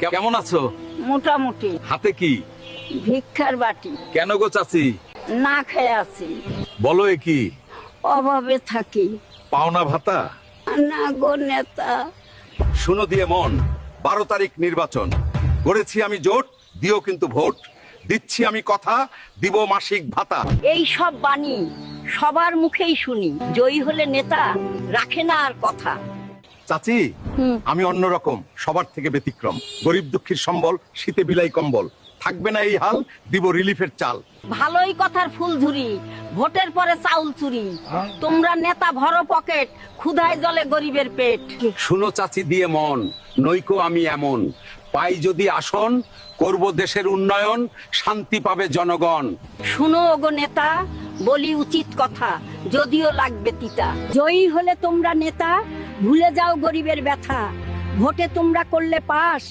কেমন আছো? মোটামুটি। হাতে কি? ভিক্ষার বাটি। কেন গো চাচি? না খেয়ে আছি, বলো এ কি? অভাবে থাকি। পাওনা ভাতা? না গো নেতা। শুনো দিয়ে মন, 12 তারিখ নির্বাচন করেছি আমি জোট, দিও কিন্তু ভোট। দিচ্ছি আমি কথা, দিব মাসিক ভাতা। এই সব বাণী সবার মুখেই শুনি, জয়ী হলে নেতা রাখে না আর কথা। চাচি, আমি অন্যরকম, সবার থেকে ব্যতিক্রম। গরিব দুঃখীর সম্বল, শীতে বিলাই কম্বল। থাকবে না এই হাল, দিব রিলিফের চাল। ভালোই কথার ফুল ধুরি, ভোটের পরে চাউল চুরি। তোমরা নেতা ভরো পকেট, ক্ষুধায় জলে গরিবের পেট। শুনো চাচি দিয়ে মন, নইকো আমি এমন। পাই যদি আসন, করব দেশের উন্নয়ন, শান্তি পাবে জনগণ। শুনো ওগো নেতা, বলি উচিত কথা, যদিও লাগবে তিতা। জয়ী হলে তোমরা নেতা, ভুলে যাও গরিবের ব্যথা। ভোটে তোমরা করলে পাস,